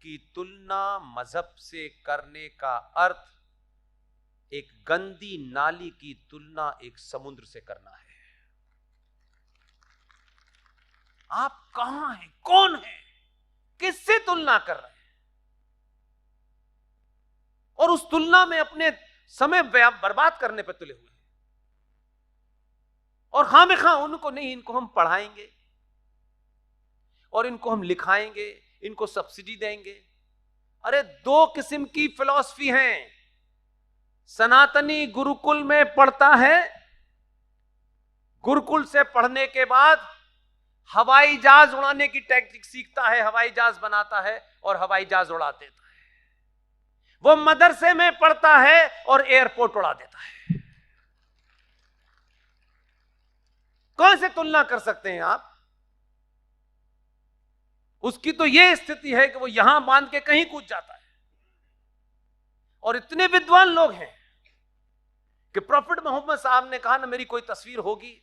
की तुलना मजहब से करने का अर्थ एक गंदी नाली की तुलना एक समुद्र से करना है। आप कहां हैं, कौन है, किससे तुलना कर रहे हैं? और उस तुलना में अपने समय बर्बाद करने पर तुले हुए हैं। और खामखा उनको नहीं, इनको हम पढ़ाएंगे और इनको हम लिखाएंगे, इनको सब्सिडी देंगे। अरे दो किस्म की फिलॉसफी हैं। सनातनी गुरुकुल में पढ़ता है, गुरुकुल से पढ़ने के बाद हवाई जहाज उड़ाने की टेक्निक सीखता है, हवाई जहाज बनाता है और हवाई जहाज उड़ा देता है। वो मदरसे में पढ़ता है और एयरपोर्ट उड़ा देता है। कौन से तुलना कर सकते हैं आप? उसकी तो यह स्थिति है कि वो यहां बांध के कहीं कूद जाता है। और इतने विद्वान लोग हैं कि प्रॉफिट मोहम्मद साहब ने कहा ना मेरी कोई तस्वीर होगी,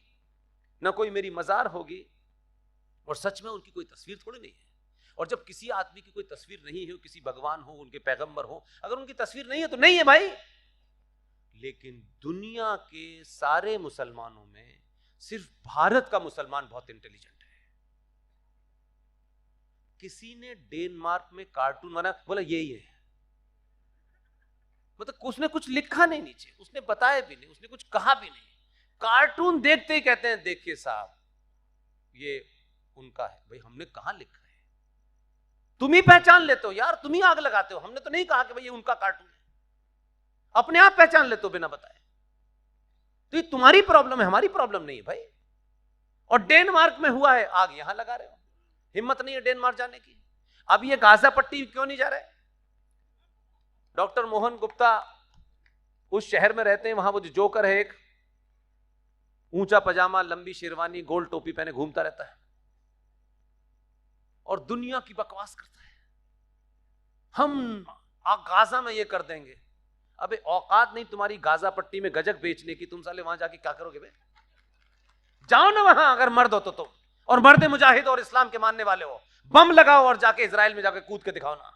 ना कोई मेरी मजार होगी। और सच में उनकी कोई तस्वीर थोड़ी नहीं है। और जब किसी आदमी की कोई तस्वीर नहीं है, किसी भगवान हो, उनके पैगंबर हो, अगर उनकी तस्वीर नहीं है तो नहीं है भाई। लेकिन दुनिया के सारे मुसलमानों में सिर्फ भारत का मुसलमान बहुत इंटेलिजेंट है। किसी ने डेनमार्क में कार्टून बना, बोला यही है, मतलब उसने कुछ लिखा नहीं नीचे, उसने बताया भी नहीं, उसने कुछ कहा भी नहीं। कार्टून देखते ही कहते हैं देखिए साहब ये उनका है। भाई हमने कहां लिखा है? तुम ही पहचान लेते हो यार, तुम ही आग लगाते हो। हमने तो नहीं कहा कि भाई ये उनका कार्टून है, अपने आप पहचान लेते हो बिना बताए। तो ये तुम्हारी प्रॉब्लम है, हमारी प्रॉब्लम नहीं है भाई। और डेनमार्क में हुआ है, आग यहां लगा रहे हो, हिम्मत नहीं है डेनमार्क जाने की। अब ये गाजा पट्टी क्यों नहीं जा रहे? डॉक्टर मोहन गुप्ता उस शहर में रहते हैं, वहां वो जो जोकर है एक, ऊंचा पजामा, लंबी शेरवानी, गोल टोपी पहने घूमता रहता है और दुनिया की बकवास करता है। हम गाजा में ये कर देंगे। अबे औकात नहीं तुम्हारी गाजा पट्टी में गजक बेचने की, तुम साले वहां जाके क्या करोगे बे? जाओ ना वहां, अगर मर्द हो तो तुम, और मर्द मुजाहिद और इस्लाम के मानने वाले हो, बम लगाओ और जाके इजराइल में जाके कूद के दिखाओ ना।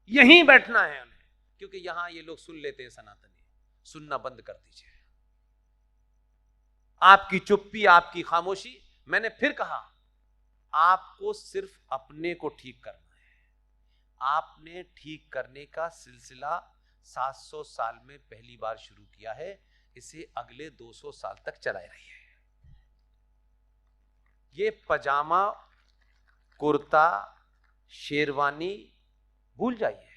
यहीं बैठना है उन्हें, क्योंकि यहां ये लोग सुन लेते हैं सनातनी। सुनना बंद कर दीजिए। आपकी चुप्पी, आपकी खामोशी। मैंने फिर कहा, आपको सिर्फ अपने को ठीक करना है। आपने ठीक करने का सिलसिला 700 साल में पहली बार शुरू किया है, इसे अगले 200 साल तक चलाए रहिए। ये पजामा, कुर्ता, शेरवानी भूल जाइए।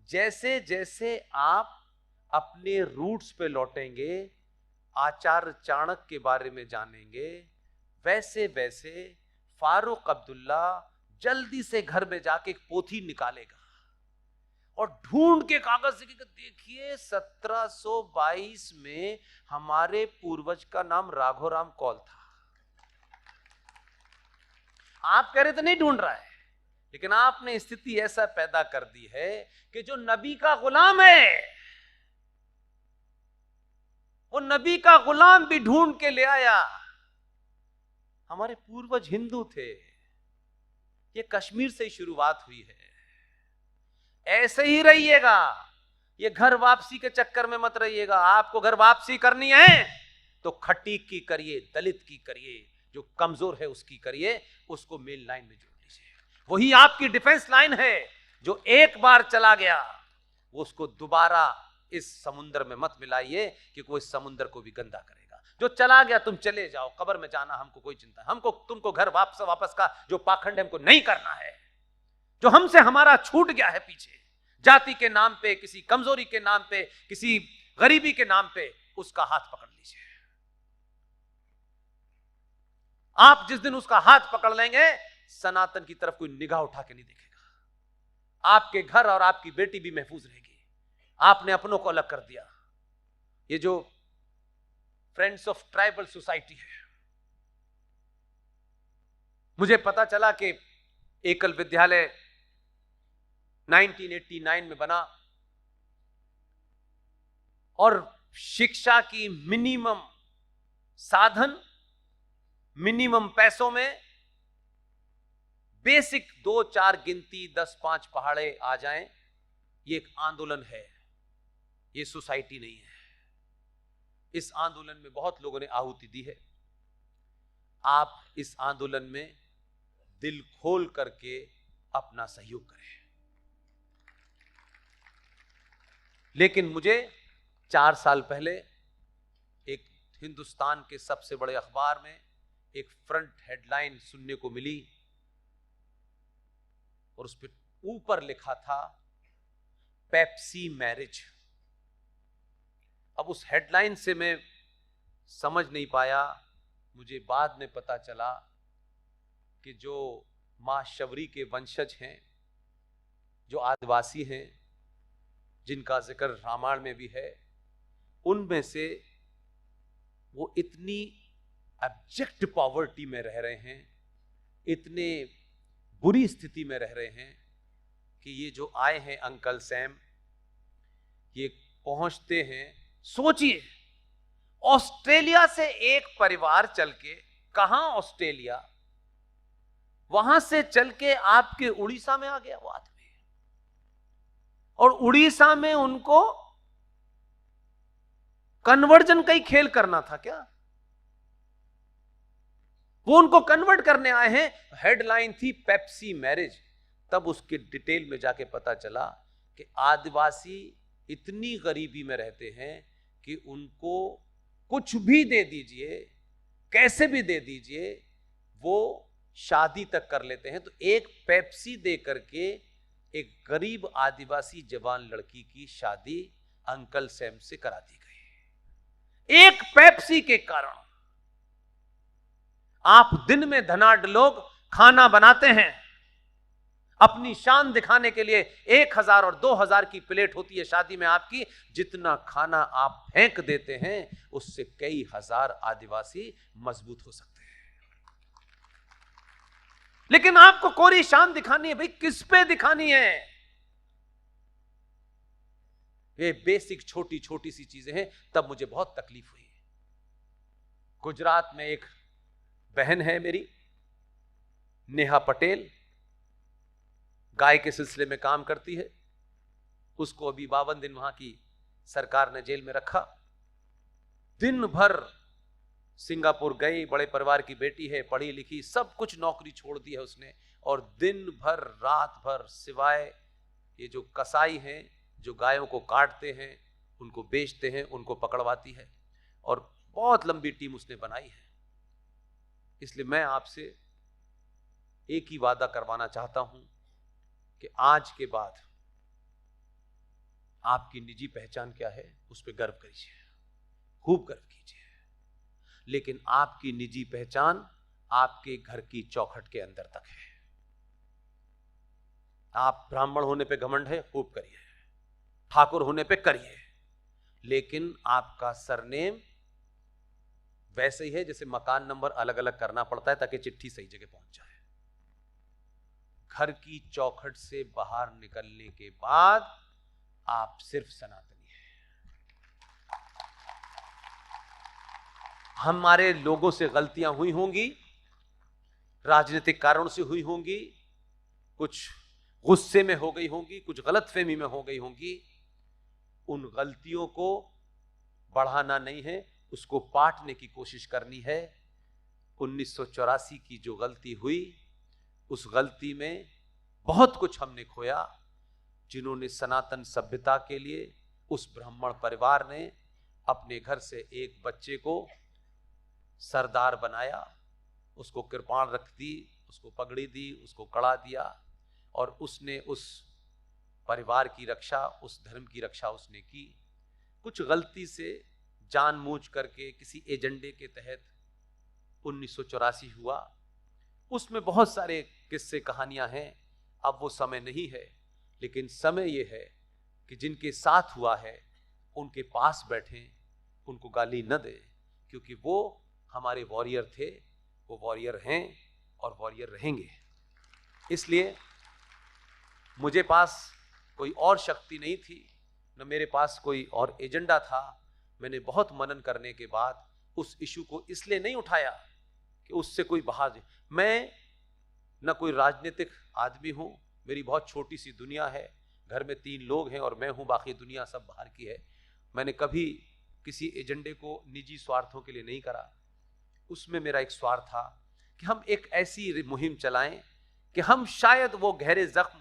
जैसे जैसे आप अपने रूट्स पे लौटेंगे, आचार्य चाणक्य के बारे में जानेंगे, वैसे वैसे फारूक अब्दुल्ला जल्दी से घर में जाके एक पोथी निकालेगा और ढूंढ के कागज से देखिए 1722 में हमारे पूर्वज का नाम राघोराम कौल था। आप कह रहे तो नहीं ढूंढ रहा है, लेकिन आपने स्थिति ऐसा पैदा कर दी है कि जो नबी का गुलाम है, वो नबी का गुलाम भी ढूंढ के ले आया। हमारे पूर्वज हिंदू थे, ये कश्मीर से ही शुरुआत हुई है। ऐसे ही रहिएगा, ये घर वापसी के चक्कर में मत रहिएगा। आपको घर वापसी करनी है तो खटीक की करिए, दलित की करिए, जो कमजोर है उसकी करिए, उसको मेन लाइन में जोड़ लीजिए। वही आपकी डिफेंस लाइन है। जो एक बार चला गया वो उसको दोबारा इस समुद्र में मत मिलाइए, क्योंकि वो इस समुद्र को भी गंदा करेगा। जो चला गया तुम चले जाओ, कब्र में जाना हमको कोई चिंता, हमको तुमको घर वापस का जो पाखंड है हमको नहीं करना है। जो हमसे हमारा छूट गया है पीछे, जाति के नाम पे, किसी कमजोरी के नाम पे, किसी गरीबी के नाम पे, उसका हाथ पकड़ लीजिए। आप जिस दिन उसका हाथ पकड़ लेंगे, सनातन की तरफ कोई निगाह उठा के नहीं देखेगा। आपके घर और आपकी बेटी भी महफूज रहेगी। आपने अपनों को अलग कर दिया। ये जो फ्रेंड्स ऑफ ट्राइबल सोसाइटी है, मुझे पता चला कि एकल विद्यालय 1989 में बना और शिक्षा की मिनिमम साधन, मिनिमम पैसों में बेसिक 2-4 गिनती 10-5 पहाड़े आ जाएं, ये एक आंदोलन है, ये सोसाइटी नहीं है। इस आंदोलन में बहुत लोगों ने आहुति दी है। आप इस आंदोलन में दिल खोल करके अपना सहयोग करें। लेकिन मुझे 4 साल पहले एक हिंदुस्तान के सबसे बड़े अखबार में एक फ्रंट हेडलाइन सुनने को मिली और उस पर ऊपर लिखा था पेप्सी मैरिज। अब उस हेडलाइन से मैं समझ नहीं पाया, मुझे बाद में पता चला कि जो मां शबरी के वंशज हैं, जो आदिवासी हैं, जिनका जिक्र रामायण में भी है, उनमें से वो इतनी एब्जेक्ट पॉवर्टी में रह रहे हैं, इतने बुरी स्थिति में रह रहे हैं कि ये जो आए हैं अंकल सैम, ये पहुंचते हैं, सोचिए ऑस्ट्रेलिया से एक परिवार चल के, कहां ऑस्ट्रेलिया, वहां से चल के आपके उड़ीसा में आ गया वो आदमी, और उड़ीसा में उनको कन्वर्जन का ही खेल करना था क्या? वो उनको कन्वर्ट करने आए हैं। हेडलाइन थी पेप्सी मैरिज। तब उसके डिटेल में जाके पता चला कि आदिवासी इतनी गरीबी में रहते हैं कि उनको कुछ भी दे दीजिए, कैसे भी दे दीजिए, वो शादी तक कर लेते हैं। तो एक पेप्सी दे करके एक गरीब आदिवासी जवान लड़की की शादी अंकल सैम से करा दी गई। एक पेप्सी के कारण आप दिन में धनाढ्य लोग खाना बनाते हैं, अपनी शान दिखाने के लिए 1000 और 2000 की प्लेट होती है शादी में आपकी। जितना खाना आप फेंक देते हैं उससे कई हजार आदिवासी मजबूत हो सकते हैं। लेकिन आपको कोरी शान दिखानी है, भाई किस पे दिखानी है? ये बेसिक छोटी छोटी सी चीजें हैं। तब मुझे बहुत तकलीफ हुई। गुजरात में एक बहन है मेरी, नेहा पटेल, गाय के सिलसिले में काम करती है। उसको अभी 52 दिन वहां की सरकार ने जेल में रखा। दिन भर सिंगापुर गई, बड़े परिवार की बेटी है, पढ़ी लिखी, सब कुछ नौकरी छोड़ दी है उसने, और दिन भर रात भर सिवाय ये जो कसाई हैं जो गायों को काटते हैं, उनको बेचते हैं, उनको पकड़वाती है। और बहुत लंबी टीम उसने बनाई है। इसलिए मैं आपसे एक ही वादा करवाना चाहता हूं कि आज के बाद आपकी निजी पहचान क्या है उस पर गर्व कीजिए, खूब गर्व कीजिए। लेकिन आपकी निजी पहचान आपके घर की चौखट के अंदर तक है। आप ब्राह्मण होने पे घमंड है, खूब करिए, ठाकुर होने पे करिए, लेकिन आपका सरनेम वैसे ही है जैसे मकान नंबर अलग अलग करना पड़ता है ताकि चिट्ठी सही जगह पहुंच जाए। घर की चौखट से बाहर निकलने के बाद आप सिर्फ सनातनी हैं। हमारे लोगों से गलतियां हुई होंगी, राजनीतिक कारणों से हुई होंगी, कुछ गुस्से में हो गई होंगी, कुछ गलतफहमी में हो गई होंगी। उन गलतियों को बढ़ाना नहीं है, उसको पाटने की कोशिश करनी है। 1984 की जो गलती हुई, उस गलती में बहुत कुछ हमने खोया। जिन्होंने सनातन सभ्यता के लिए, उस ब्राह्मण परिवार ने अपने घर से एक बच्चे को सरदार बनाया, उसको कृपाण रख दी, उसको पगड़ी दी, उसको कड़ा दिया, और उसने उस परिवार की रक्षा, उस धर्म की रक्षा उसने की। कुछ गलती से जानबूझ करके किसी एजेंडे के तहत 1984 हुआ। उसमें बहुत सारे किस्से कहानियां हैं, अब वो समय नहीं है। लेकिन समय ये है कि जिनके साथ हुआ है उनके पास बैठें, उनको गाली न दें, क्योंकि वो हमारे वॉरियर थे, वो वॉरियर हैं और वॉरियर रहेंगे। इसलिए मुझे पास कोई और शक्ति नहीं थी, न मेरे पास कोई और एजेंडा था। मैंने बहुत मनन करने के बाद उस इशू को इसलिए नहीं उठाया कि उससे कोई बाहर। मैं न कोई राजनीतिक आदमी हूं, मेरी बहुत छोटी सी दुनिया है, घर में 3 लोग हैं और मैं हूं, बाकी दुनिया सब बाहर की है। मैंने कभी किसी एजेंडे को निजी स्वार्थों के लिए नहीं करा। उसमें मेरा एक स्वार्थ था कि हम एक ऐसी मुहिम चलाएं कि हम शायद वो गहरे जख्म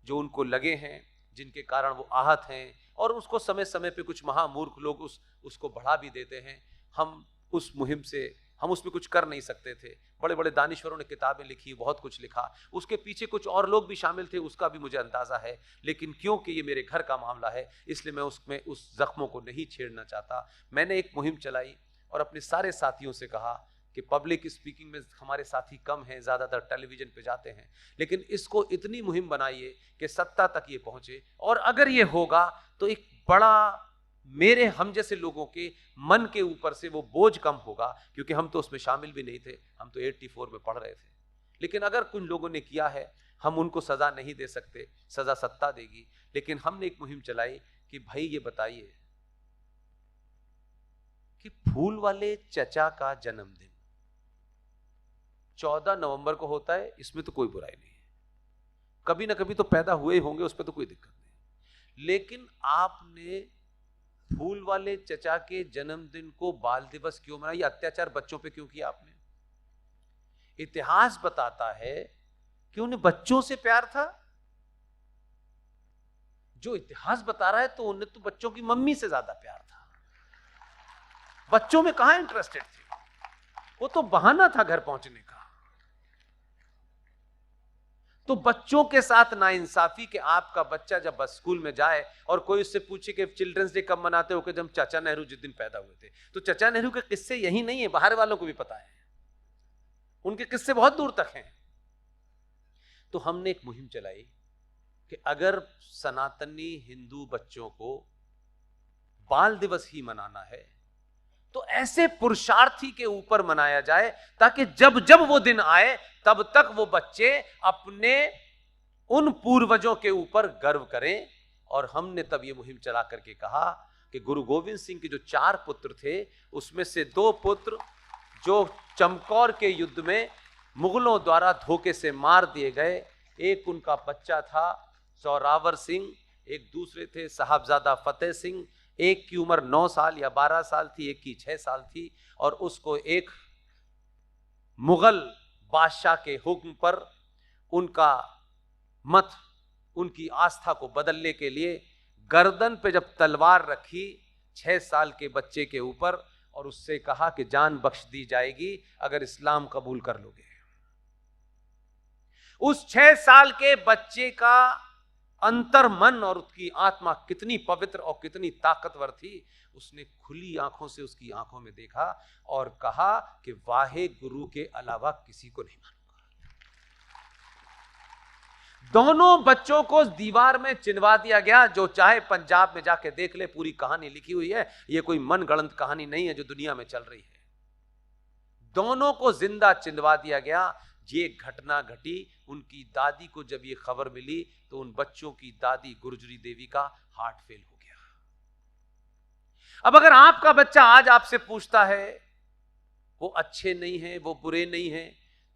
जो उनको लगे हैं, जिनके कारण वो आहत हैं, और उसको समय समय पे कुछ महामूर्ख लोग उसको बढ़ा भी देते हैं, हम उस मुहिम से हम उसमें कुछ कर नहीं सकते थे। बड़े बड़े दानिश्वरों ने किताबें लिखी, बहुत कुछ लिखा, उसके पीछे कुछ और लोग भी शामिल थे, उसका भी मुझे अंदाजा है, लेकिन क्योंकि ये मेरे घर का मामला है इसलिए मैं उसमें उस जख्मों को नहीं छेड़ना चाहता। मैंने एक मुहिम चलाई और अपने सारे साथियों से कहा कि पब्लिक स्पीकिंग में हमारे साथी कम हैं, ज़्यादातर टेलीविज़न पे जाते हैं, लेकिन इसको इतनी मुहिम बनाइए कि सत्ता तक ये पहुँचे, और अगर ये होगा तो एक बड़ा मेरे हम जैसे लोगों के मन के ऊपर से वो बोझ कम होगा, क्योंकि हम तो उसमें शामिल भी नहीं थे, हम तो 84 में पढ़ रहे थे। लेकिन अगर कुछ लोगों ने किया है, हम उनको सज़ा नहीं दे सकते, सज़ा सत्ता देगी। लेकिन हमने एक मुहिम चलाई कि भाई ये बताइए कि फूल वाले चचा का जन्मदिन 14 नवंबर को होता है, इसमें तो कोई बुराई नहीं है, कभी ना कभी तो पैदा हुए होंगे, उस पर तो कोई दिक्कत नहीं, लेकिन आपने फूल वाले चचा के जन्मदिन को बाल दिवस क्यों मनाया? ये अत्याचार बच्चों पे क्यों किया आपने? इतिहास बताता है कि उन्हें बच्चों से प्यार था। जो इतिहास बता रहा है तो उन्हें तो बच्चों की मम्मी से ज्यादा प्यार था, बच्चों में कहां इंटरेस्टेड थे, वो तो बहाना था घर पहुंचने का। तो बच्चों के साथ नाइंसाफी कि आपका बच्चा जब बस स्कूल में जाए और कोई उससे पूछे कि चिल्ड्रंस डे कब मनाते हो, कि जब चाचा नेहरू जिस दिन पैदा हुए थे। तो चाचा नेहरू के किस्से यही नहीं है, बाहर वालों को भी पता है, उनके किस्से बहुत दूर तक हैं। तो हमने एक मुहिम चलाई कि अगर सनातनी हिंदू बच्चों को बाल दिवस ही मनाना है तो ऐसे पुरुषार्थी के ऊपर मनाया जाए ताकि जब जब वो दिन आए तब तक वो बच्चे अपने उन पूर्वजों के ऊपर गर्व करें। और हमने तब ये मुहिम चला करके कहा कि गुरु गोविंद सिंह के जो 4 पुत्र थे, उसमें से 2 पुत्र जो चमकौर के युद्ध में मुगलों द्वारा धोखे से मार दिए गए, एक उनका बच्चा था जोरावर सिंह, एक दूसरे थे साहबजादा फतेह सिंह, एक की उम्र 9 साल या 12 साल थी, एक की 6 साल थी, और उसको एक मुगल बादशाह के हुक्म पर उनका मत, उनकी आस्था को बदलने के लिए गर्दन पे जब तलवार रखी 6 साल के बच्चे के ऊपर, और उससे कहा कि जान बख्श दी जाएगी अगर इस्लाम कबूल कर लोगे। उस 6 साल के बच्चे का अंतर मन और उसकी आत्मा कितनी पवित्र और कितनी ताकतवर थी, उसने खुली आंखों से उसकी आंखों में देखा और कहा कि वाहे गुरु के अलावा किसी को नहीं मानूंगा। दोनों बच्चों को दीवार में चिनवा दिया गया, जो चाहे पंजाब में जाके देख ले, पूरी कहानी लिखी हुई है, ये कोई मनगढ़ंत कहानी नहीं है जो दुनिया में चल रही है। दोनों को जिंदा चिनवा दिया गया। ये घटना घटी, उनकी दादी को जब ये खबर मिली तो उन बच्चों की दादी गुर्जरी देवी का हार्ट फेल हो गया। अब अगर आपका बच्चा आज आपसे पूछता है वो अच्छे नहीं है, वो बुरे नहीं है,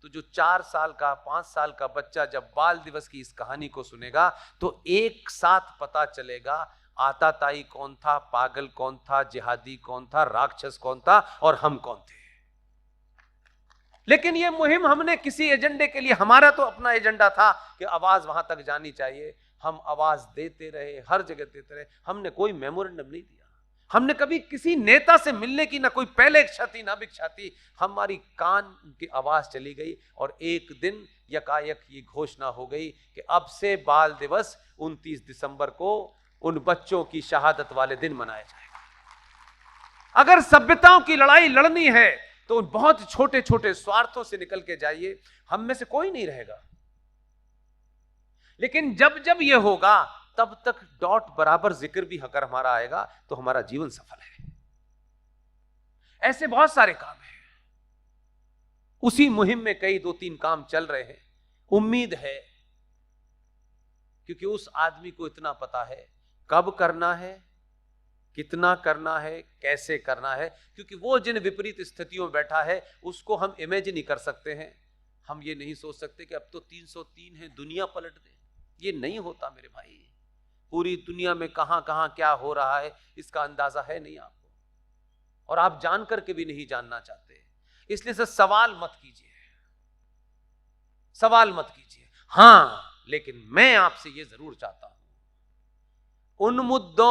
तो जो 4 साल का 5 साल का बच्चा जब बाल दिवस की इस कहानी को सुनेगा तो एक साथ पता चलेगा आताताई कौन था, पागल कौन था, जिहादी कौन था, राक्षस कौन था और हम कौन थे। लेकिन ये मुहिम हमने किसी एजेंडे के लिए, हमारा तो अपना एजेंडा था कि आवाज वहां तक जानी चाहिए, हम आवाज देते रहे, हर जगह देते रहे। हमने कोई मेमोरेंडम नहीं दिया, हमने कभी किसी नेता से मिलने की ना कोई पहले इच्छा थी ना भिक्षा थी। हमारी कान की आवाज चली गई और एक दिन यकायक ये घोषणा हो गई कि अब से बाल दिवस 29 दिसंबर को उन बच्चों की शहादत वाले दिन मनाया जाएगा। अगर सभ्यताओं की लड़ाई लड़नी है तो उन बहुत छोटे छोटे स्वार्थों से निकल के जाइए, हम में से कोई नहीं रहेगा। लेकिन जब जब यह होगा तब तक डॉट बराबर जिक्र भी अगर हमारा आएगा तो हमारा जीवन सफल है। ऐसे बहुत सारे काम हैं, उसी मुहिम में कई 2-3 काम चल रहे हैं। उम्मीद है, क्योंकि उस आदमी को इतना पता है कब करना है, कितना करना है, कैसे करना है, क्योंकि वो जिन विपरीत स्थितियों में बैठा है उसको हम इमेजिन नहीं कर सकते हैं। हम ये नहीं सोच सकते कि अब तो 303 है, दुनिया पलट दे। ये नहीं होता मेरे भाई। पूरी दुनिया में कहां कहां क्या हो रहा है इसका अंदाजा है नहीं आपको, और आप जान करके भी नहीं जानना चाहते। इसलिए से सवाल मत कीजिए, सवाल मत कीजिए। हां, लेकिन मैं आपसे ये जरूर चाहता हूं उन मुद्दों